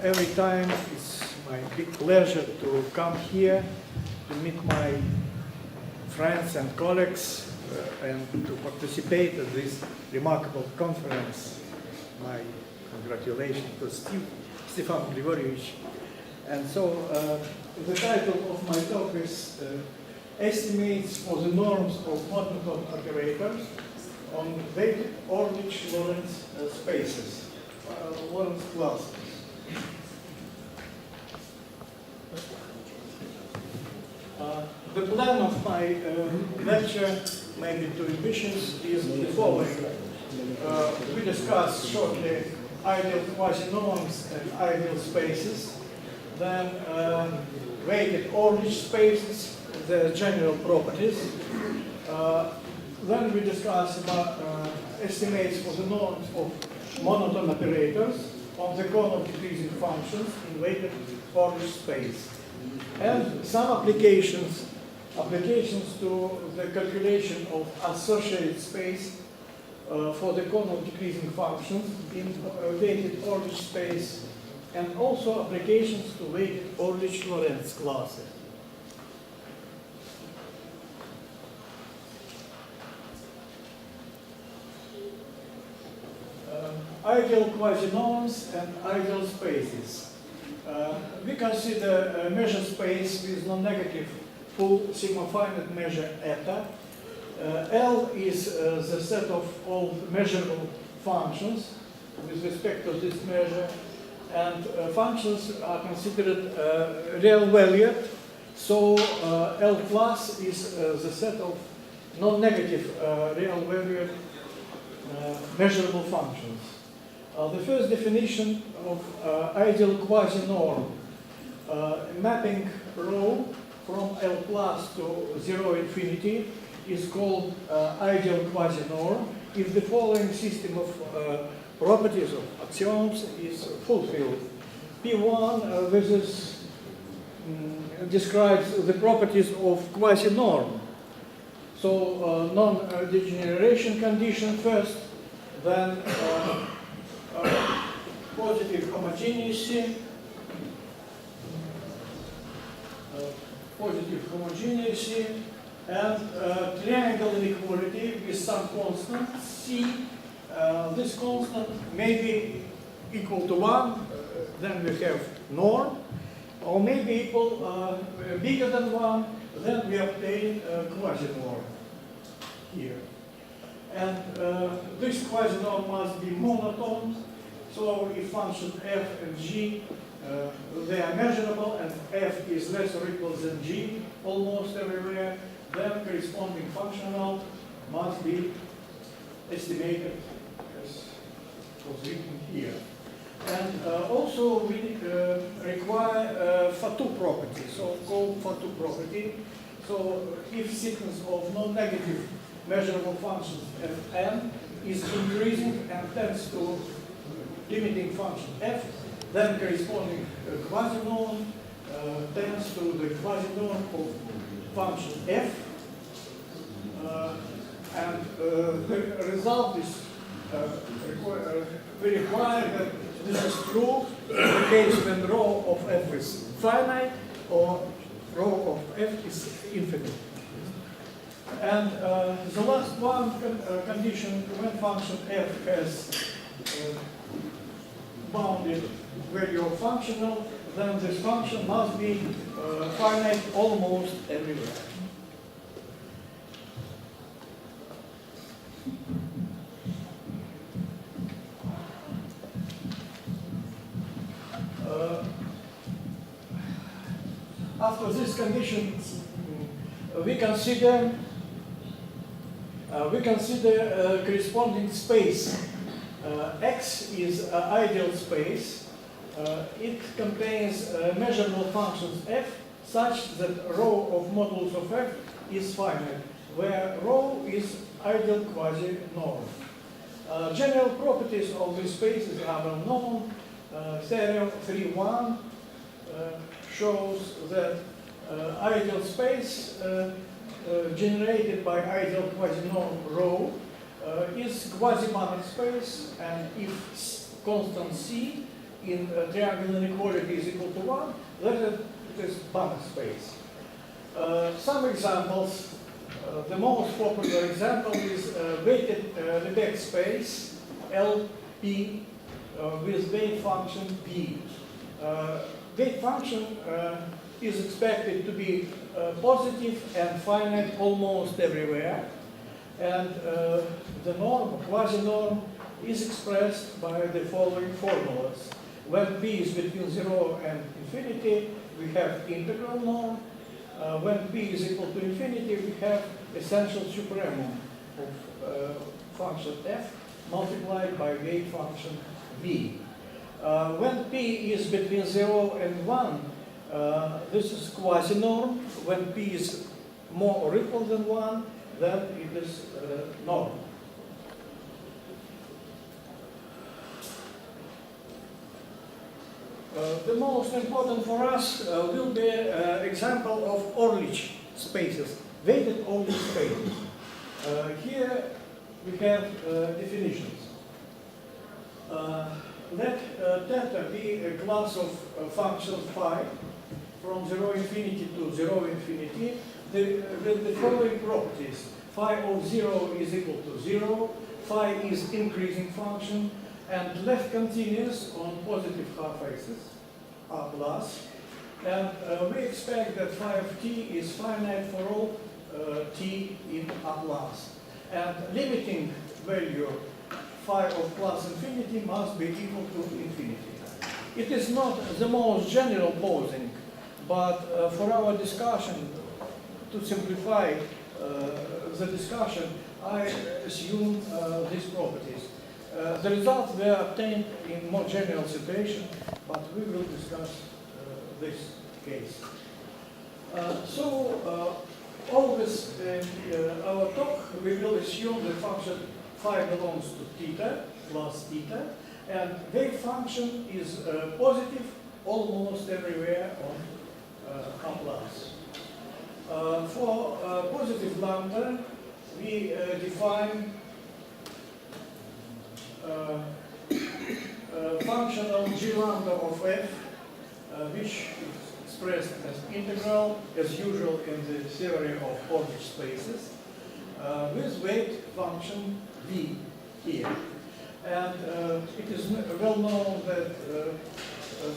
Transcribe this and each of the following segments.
Every time it's my big pleasure to come here to meet my friends and colleagues and to participate in this remarkable conference. My congratulations to Stefan Grigorievich. And so the title of my talk is Estimates for the Norms of Monotone Operators on Weighted Orlich-Lorentz Spaces, Lorentz classes. The plan of my lecture, maybe too ambitious, is the following. We discuss shortly ideal quasi-norms and ideal spaces, then weighted Orlich spaces, their general properties. Then we discuss about estimates for the norms of monotone operators on the cone of decreasing functions in weighted Orlich space. And some applications to the calculation of associated space for the cone of decreasing functions in weighted Orlich space, and also applications to weighted Orlich-Lorentz classes. Ideal quasi-norms and ideal spaces. We consider a measure space with non-negative full sigma-finite measure eta. L is the set of all measurable functions with respect to this measure, and functions are considered real valued. So L plus is the set of non-negative real valued measurable functions. The first definition of ideal quasi-norm, mapping rho from L plus to 0 infinity, is called ideal quasi-norm if the following system of properties of axioms is fulfilled. P1 describes the properties of quasi-norm. So non-degeneration condition first, then positive homogeneity, and triangle inequality with some constant C. This constant may be equal to 1, then we have norm, or may be equal bigger than 1, then we obtain quasi-norm here. And this quasi-norm must be monotone, so if function f and g they are measurable and f is less or equal than g almost everywhere, then corresponding functional must be estimated as was written here. And also we require Fatou property, so called Fatou property. So if sequence of non-negative measurable functions fn is increasing and tends to limiting function f, then corresponding quasi-norm tends to the quasi-norm of function f, and the result is we require that this is true in the case when rho of f is finite or rho of f is infinite. And the last one condition, when function f has bounded value of functional, then this function must be finite almost everywhere. After this condition, we consider corresponding space. X is ideal space. It contains measurable functions f such that rho of modulus of f is finite, where rho is ideal quasi-norm. General properties of these spaces are well known. Theorem 3.1 shows that ideal space generated by ideal quasi-norm rho is quasi-Banach space, and if constant C in triangle inequality is equal to 1, then it is Banach space. Some examples. The most popular example is weighted Lebesgue space LP with weight function P. Weight function is expected to be positive and finite almost everywhere, and the norm, quasi-norm, is expressed by the following formulas. When P is between 0 and infinity, we have integral norm. When P is equal to infinity, we have essential supremum of function f multiplied by weight function v. When P is between 0 and 1, this is quasi-norm. When P is more or equal than 1, then it is norm. The most important for us will be an example of Orlich spaces, weighted Orlich spaces. Here we have definitions. Let theta be a class of functions phi from 0 infinity to 0 infinity with the following properties. Phi of 0 is equal to 0, phi is increasing function, and left continuous on positive half-axis, A plus. And we expect that phi of t is finite for all t in A plus. And limiting value phi of plus infinity must be equal to infinity. It is not the most general posing, but for our discussion, to simplify the discussion, I assume these properties. The results were obtained in more general situation, but we will discuss this case. Always in our talk, we will assume the function phi belongs to theta plus theta, and wave function is positive almost everywhere on A plus. For positive lambda, we define functional g lambda of f, which is expressed as integral, as usual in the theory of Orlich spaces, with weight function v here. And it is well known that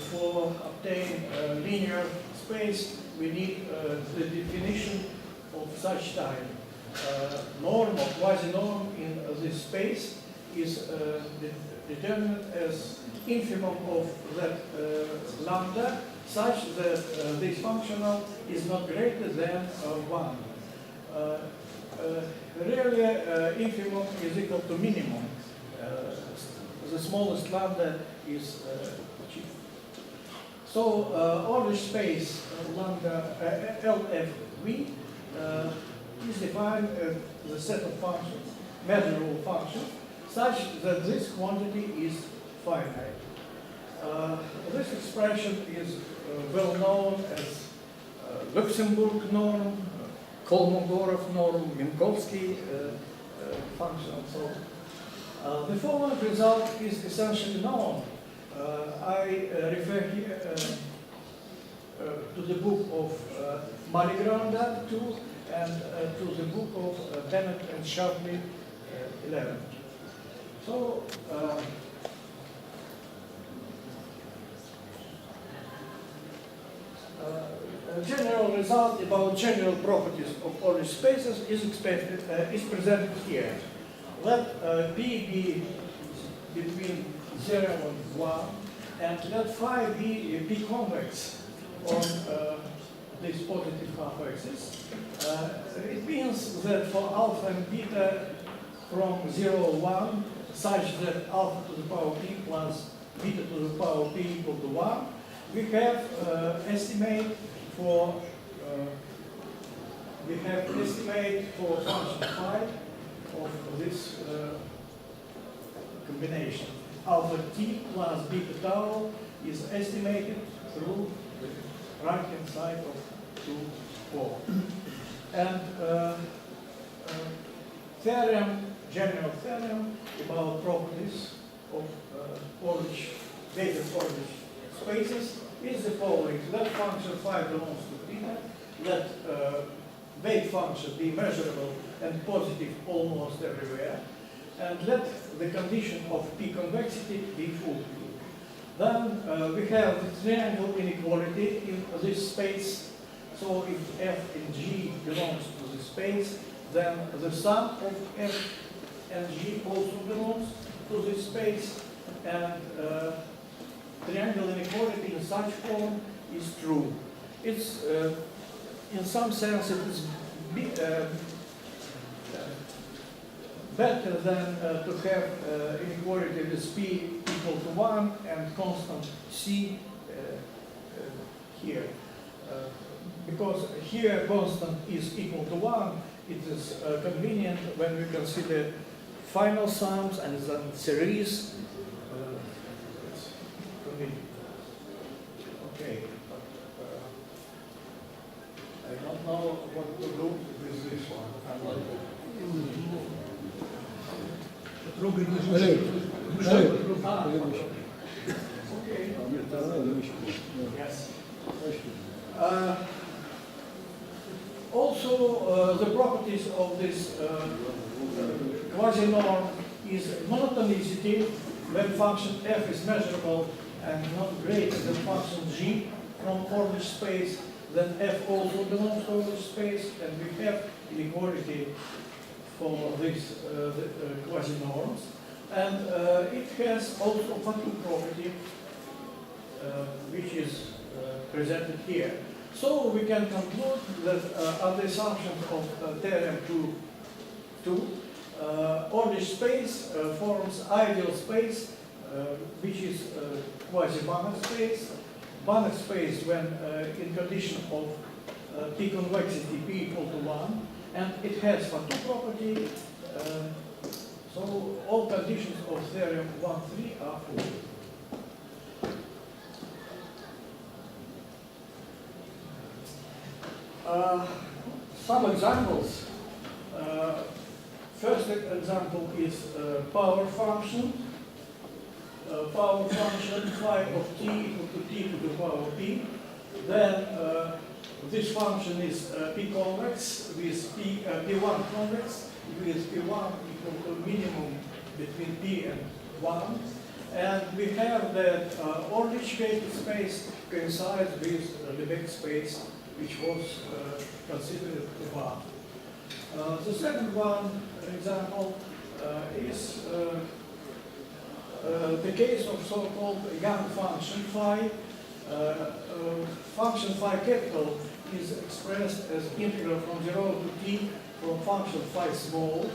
for obtain linear space, we need the definition of such type. Norm or quasi-norm in this space is determined as infimum of that lambda, such that this functional is not greater than 1. Really, infimum is equal to minimum. The smallest lambda is achieved. So, Orlich space lambda LFV is defined as the set of functions, measurable functions, such that this quantity is finite. This expression is well known as Luxemburg norm, Kolmogorov norm, Minkowski function, and so on. The following result is essentially known. I refer here to the book of Maligranda 2 and to the book of Bennett and Shapley 11. So, a general result about general properties of Orlich spaces is expected, is presented here. Let P be between 0 and 1, and let phi be P convex on this positive half-axis. It means that for alpha and beta from 0, 1, such that alpha to the power p plus beta to the power p equal to 1, we have estimate for function phi of this combination. Alpha t plus beta tau is estimated through the right-hand side of 2, 4. And general theorem about properties of Orlich weighted Polish spaces is the following. Let function phi belongs to theta. Let weight function be measurable and positive almost everywhere. And let the condition of P convexity be fulfilled. Then we have the triangle inequality in this space. So if F in G belongs to the space, then the sum of F and G also belongs to this space. And triangle inequality in such form is true. It's, in some sense, it is better than to have inequality with P equal to 1 and constant C here. Because here constant is equal to 1, it is convenient when we consider final sums and then series. It's convenient. Okay. I don't know what to do with this one. Okay. Yes. Also, the properties of this quasi-norm is monotonicity when function f is measurable and not greater than function g from Polish space, then f also belongs to Polish space, and we have inequality for these quasi-norms. And it has also Fatu property, which is presented here. So we can conclude that under assumption of theorem 2, Polish space forms ideal space, which is quasi-Banach space. Banach space when in condition of P convexity P equal to 1, and it has Fatu property. So all conditions of theorem 1, 3 are fulfilled. Some examples. First example is power function. Power function phi of t equal to t to the power p. Then this function is p convex with p1 convex with p1 equal to minimum between p and 1. And we have that Orlic weighted space coincides with the Lebesgue space, which was considered above. The second one example is the case of so-called Young function phi. Function phi capital is expressed as integral from 0 to t from function phi small,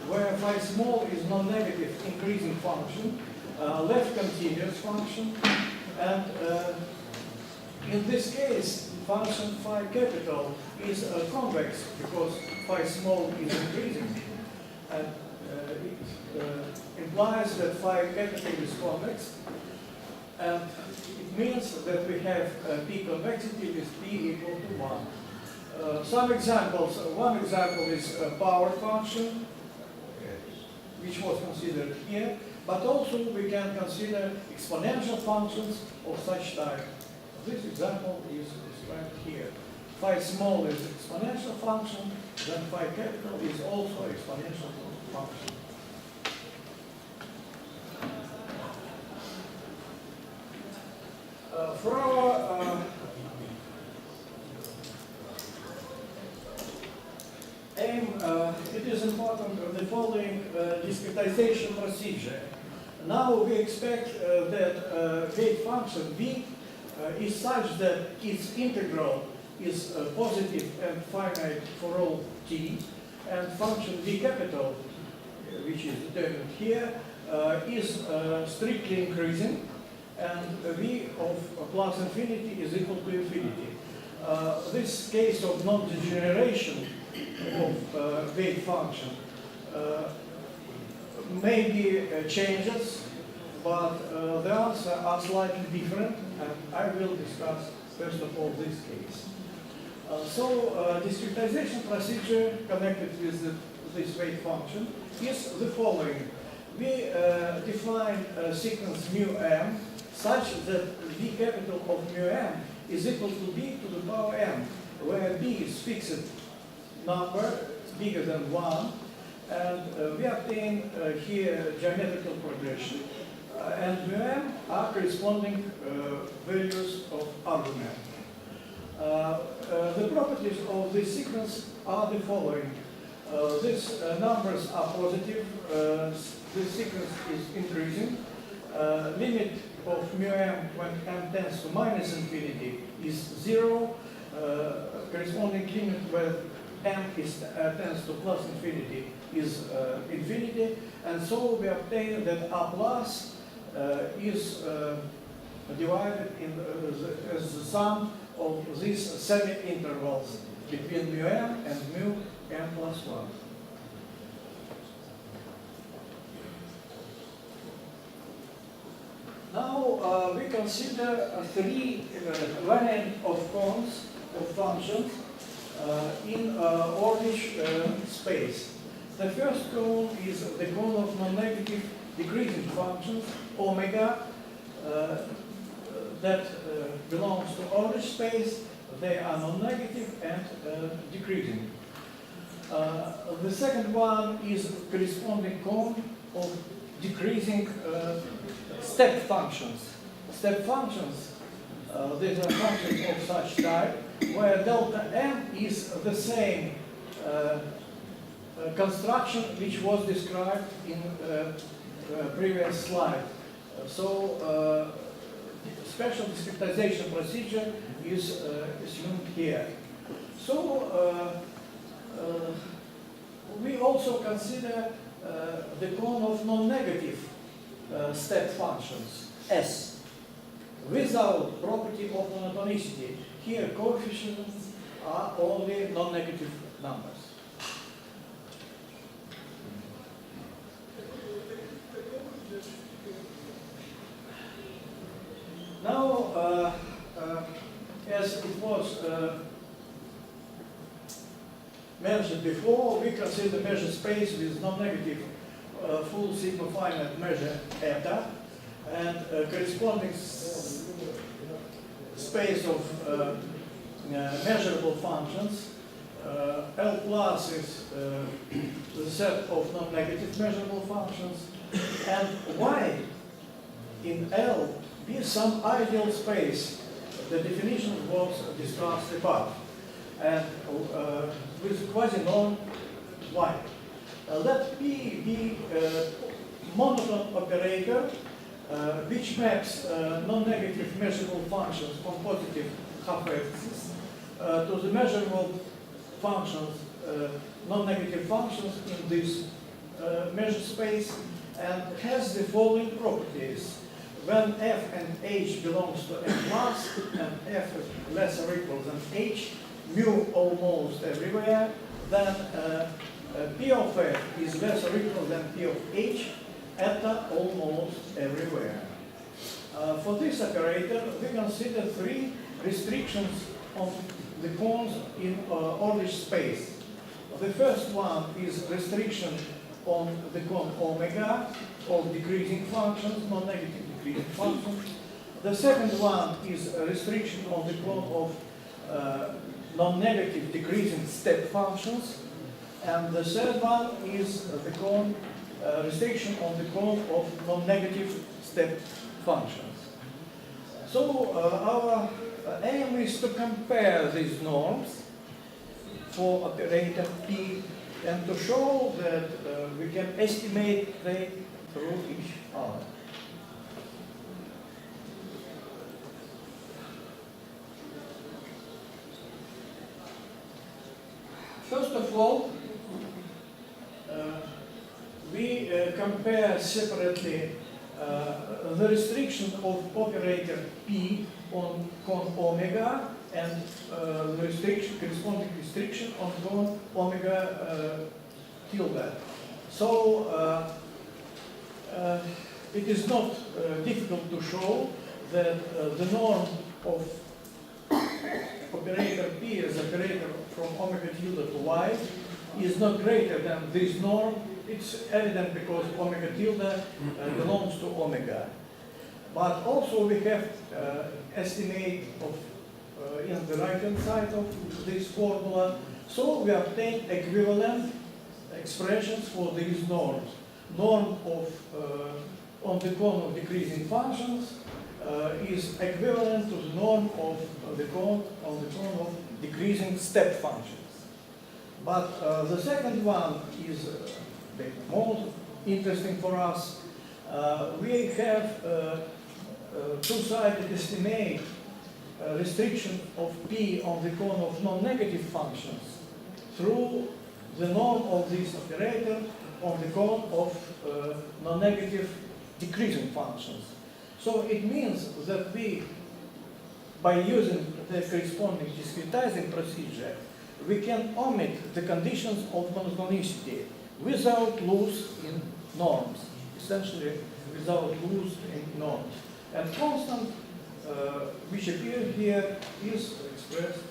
where phi small is non-negative increasing function, left continuous function, and in this case, function phi capital is convex because phi small is increasing, and it implies that phi capital is convex, and it means that we have p convexity with p equal to 1. Some examples. One example is power function, which was considered here, but also we can consider exponential functions of such type. This example is described here. Phi small is exponential function, then phi capital is also exponential function. For our aim, it is important the following discretization procedure. Now we expect that weight function v is such that its integral is positive and finite for all t, and function v capital, which is determined here, is strictly increasing, and v of plus infinity is equal to infinity. This case of non-degeneration of weight function maybe changes, but the answers are slightly different, and I will discuss first of all this case. So discretization procedure connected with this weight function is the following. We define a sequence mu m such that V capital of mu m is equal to b to the power m, where b is fixed number bigger than 1, and we obtain here geometrical progression, and mu m are corresponding values of argument. The properties of this sequence are the following. These numbers are positive, this sequence is increasing, limit of mu m when m tends to minus infinity is 0, corresponding limit where m tends to plus infinity is infinity, and so we obtain that A plus is divided as the sum of these semi-intervals between mu m and mu m plus 1. Now we consider three variants of cones of functions in Ornish space. The first cone is the cone of non-negative decreasing functions, omega, that belongs to Ornish space. They are non-negative and decreasing. The second one is corresponding cone of decreasing step functions. Step functions, these are functions of such type where delta m is the same construction which was described in previous slide. So special discretization procedure is assumed here. So we also consider the cone of non-negative step functions, S, without property of monotonicity. Here coefficients are only non-negative numbers. Now, as it was mentioned before, we consider measure space with non-negative full sigma finite measure eta, and corresponding space of measurable functions. L plus is the set of non-negative measurable functions, and Y in L be some ideal space. The definition was discussed above, and with quasi-norm Y. Let P be a monotone operator which maps non-negative measurable functions on positive half-axis to the measurable functions, non-negative functions in this measure space, and has the following properties. When f and h belongs to m plus and f is less or equal than h, mu almost everywhere, then p of f is less or equal than p of h, eta almost everywhere. For this operator, we consider three restrictions on the cones in Orlish space. The first one is restriction on the cone omega of decreasing functions, non-negative decreasing functions. The second one is a restriction on the cone of non-negative decreasing step functions. And the third one is the cone restriction on the cone of non-negative step functions. So our aim is to compare these norms for operator P and to show that we can estimate them through each other. First of all, we compare separately the restriction of operator P on cone omega and the corresponding restriction on cone omega tilde. So it is not difficult to show that the norm of operator P as operator from omega tilde to y is not greater than this norm. It's evident because omega tilde belongs to omega. But also we have estimate of in the right-hand side of this formula. So we obtain equivalent expressions for these norms. Norm of on the cone of decreasing functions is equivalent to the norm of the cone on the cone of decreasing step functions. But the second one is the most interesting for us. We have two-sided estimate restriction of P on the cone of non-negative functions through the norm of this operator on the cone of non-negative decreasing functions. So it means that we, by using the corresponding discretizing procedure, we can omit the conditions of monotonicity without loss in norms, essentially without loss in norms. And constant, which appear here, is expressed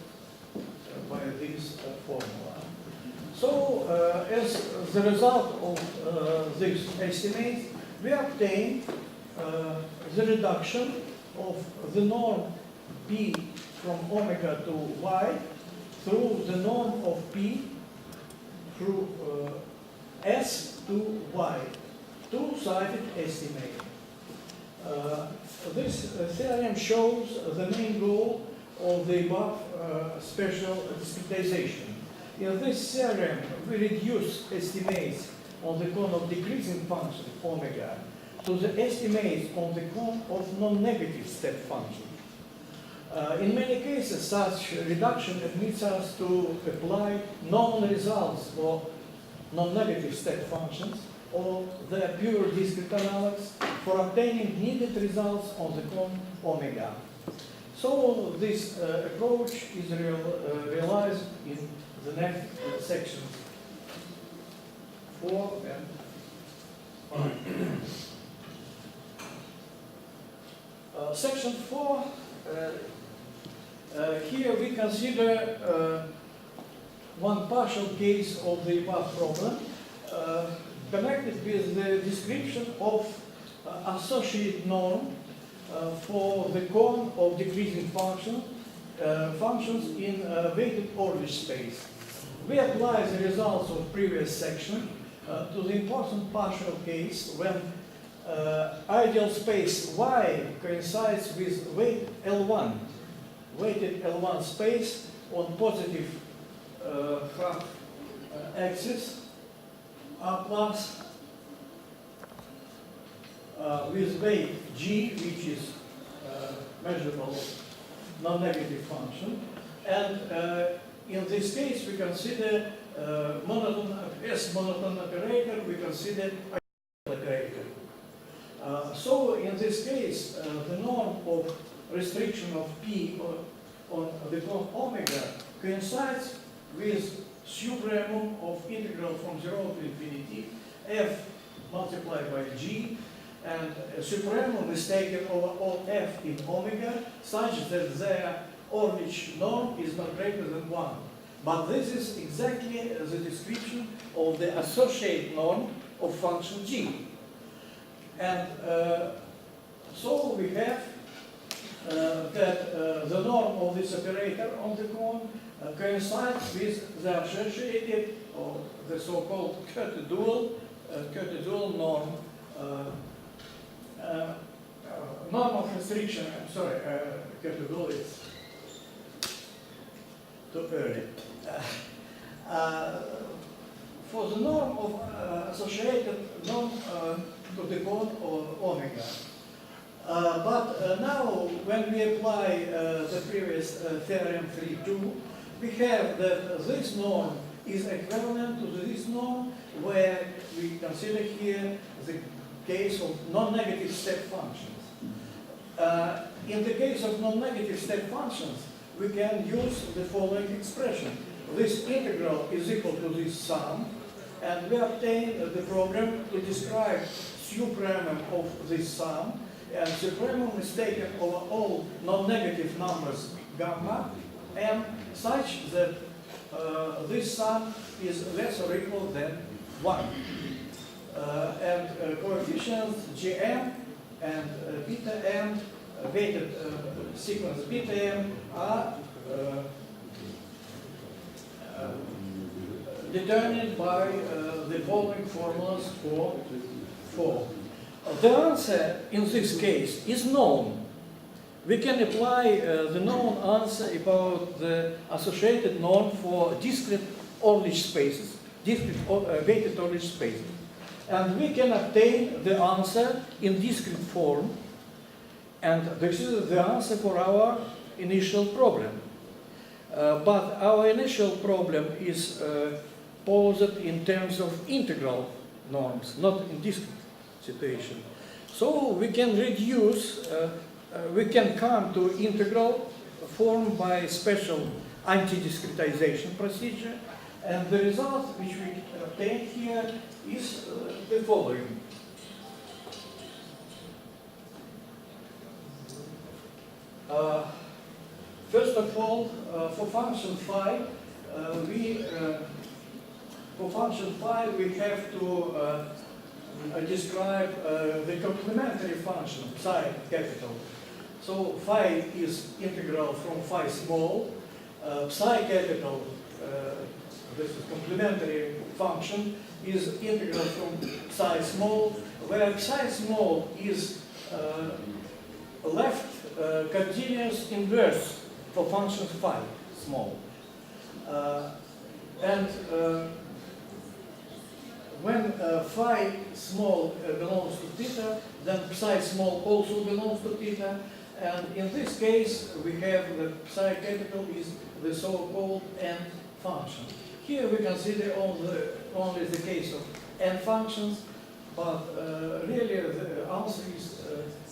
by this formula. So, as the result of this estimate, we obtain the reduction of the norm P from omega to y through the norm of P through S to y, two-sided estimate. This theorem shows the main goal of the above special discretization. In this theorem, we reduce estimates on the cone of decreasing function omega to the estimates on the cone of non-negative step function. In many cases, such reduction admits us to apply known results for non-negative step functions or their pure discrete analogues for obtaining needed results on the cone omega. So this approach is realized in the next section 4 and 5. Section 4, here we consider one partial case of the above problem connected with the description of associate norm for the cone of decreasing functions in weighted Orlish space. We apply the results of previous section to the important partial case when ideal space Y coincides with weight L1, weighted L1 space on positive half axis R plus with weight G, which is measurable non-negative function. And in this case, we consider monotone operator, we consider operator. So in this case, the norm of restriction of P on the cone omega coincides with supremum of integral from 0 to infinity f multiplied by g, and supremum is taken over all f in omega such that their Orlish norm is not greater than 1. But this is exactly the description of the associate norm of function g. And so we have that the norm of this operator on the cone coincides with the associated, or the so-called Curtin-Dual norm, norm of restriction. I'm sorry, Curtin-Dual is too early. For the norm of associated norm to the cone of omega. But now, when we apply the previous theorem 3.2, we have that this norm is equivalent to this norm where we consider here the case of non-negative step functions. In the case of non-negative step functions, we can use the following expression. This integral is equal to this sum, and we obtain the program to describe supremum of this sum, and supremum is taken over all non-negative numbers gamma, and such that this sum is less or equal than 1. And coefficients gm and beta m, weighted sequence beta m are determined by the following formulas for. The answer in this case is known. We can apply the known answer about the associated norm for discrete Orlich spaces, discrete weighted Orlich spaces. And we can obtain the answer in discrete form. And this is the answer for our initial problem. But our initial problem is posed in terms of integral norms, not in discrete situation. So we can reduce, we can come to integral form by special anti-discretization procedure, and the result which we obtain here is the following. First of all, for function phi, we have to describe the complementary function psi capital. So phi is integral from phi small, psi capital, this is complementary function, is integral from psi small, where psi small is left continuous inverse for function phi small. When phi small belongs to theta, then psi small also belongs to theta. And in this case, we have the psi capital is the so-called n function. Here we consider only the case of n functions, but really the answer is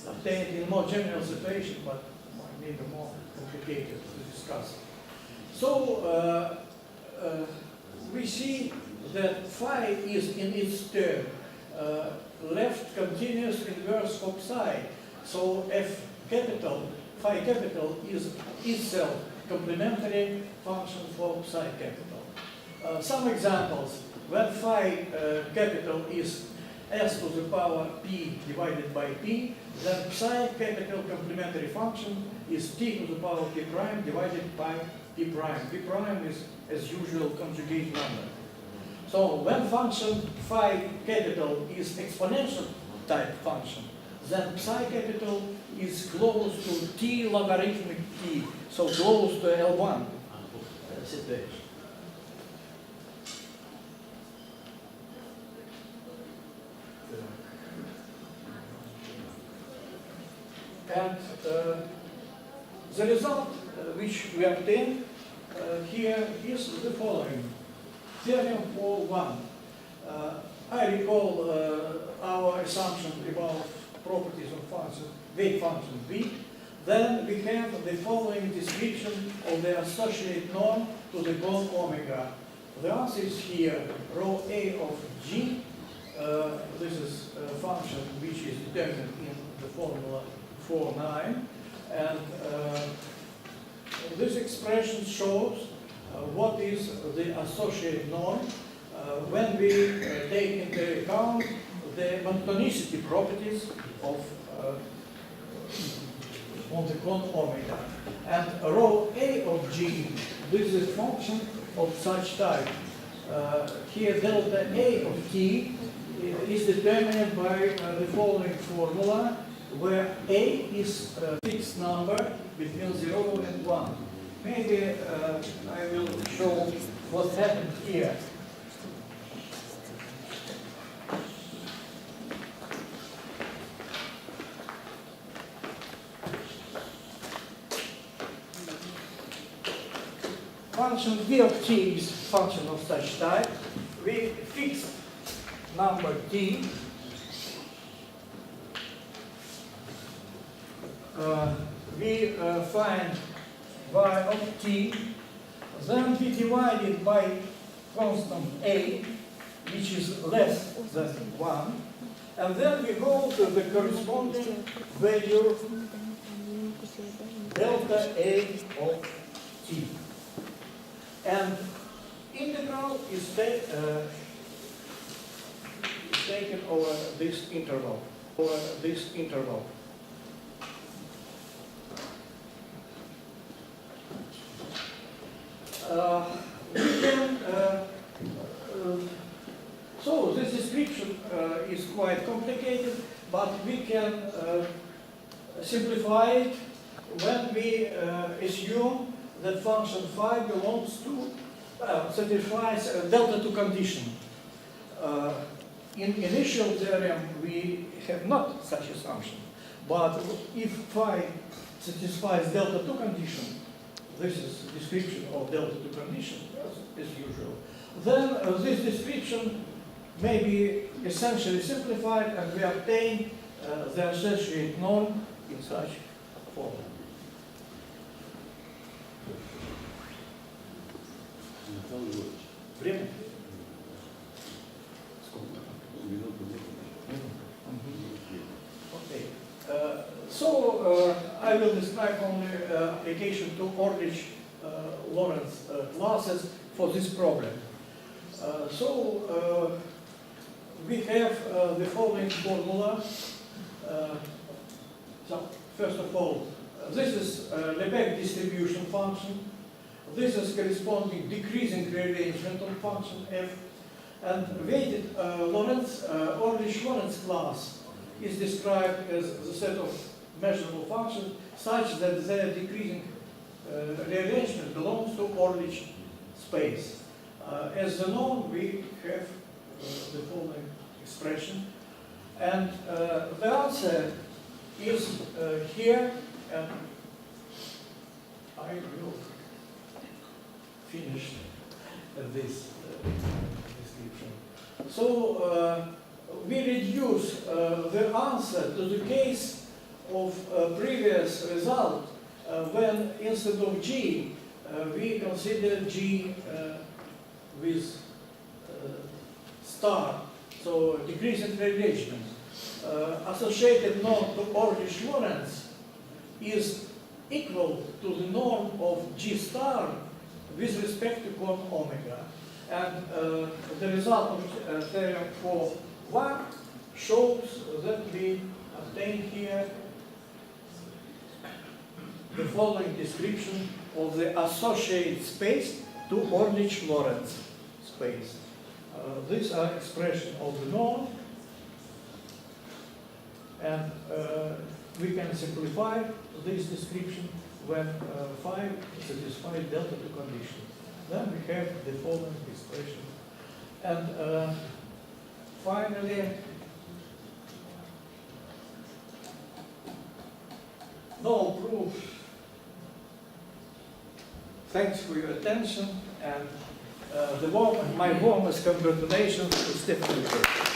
obtained in more general situation, but might be more complicated to discuss. So we see that phi is in its term left continuous inverse of psi. So f capital, phi capital is itself complementary function for psi capital. Some examples: when phi capital is s to the power p divided by p, then psi capital complementary function is t to the power p prime divided by p prime. P prime is, as usual, conjugate number. So when function phi capital is exponential type function, then psi capital is close to t logarithmic t, so close to L1 situation. And the result which we obtain here is the following. Theorem for 1. I recall our assumption about properties of function, weight function V. Then we have the following description of the associate norm to the gon omega. The answer is here, rho A of G. This is a function which is determined in the formula 4,9. And this expression shows what is the associated norm when we take into account the monotonicity properties of the gon omega. And rho A of G, this is a function of such type. Here delta A of T is determined by the following formula, where A is a fixed number between 0 and 1. Maybe I will show what happened here. Function V of T is function of such type. We fixed number T. We find y of t, then we divide it by constant a, which is less than 1, and then we go to the corresponding value delta a of t. And integral is taken over this interval. for this interval. So this description is quite complicated, but we can simplify it when we assume that function phi belongs to, satisfies a delta 2 condition. In initial theorem, we have not such assumption, but if phi satisfies delta 2 condition, this is description of delta 2 condition, as usual, then this description may be essentially simplified and we obtain the associated norm in such form. Время? Okay. So I will describe only application to Orlich-Lorentz classes for this problem. We have the following formula. So first of all, this is Lebesgue distribution function. This is corresponding decreasing rearrangement of function f. And weighted Orlich-Lorentz class is described as the set of measurable functions such that their decreasing rearrangement belongs to Orlich space. As the norm, we have the following expression. And the answer is here, and I will finish this description. So we reduce the answer to the case of previous result when instead of G we consider G with star, so decreasing rearrangement. Associated norm to Orlich-Lorentz is equal to the norm of G star with respect to cone omega. And the result of theorem for 1 shows that we obtain here the following description of the associated space to Orlich-Lorentz space. These are expression of the norm, and we can simplify this description when phi satisfies delta 2 condition. Then we have the following expression. And finally, no proof. Thanks for your attention, and my warmest congratulations to Stefan G.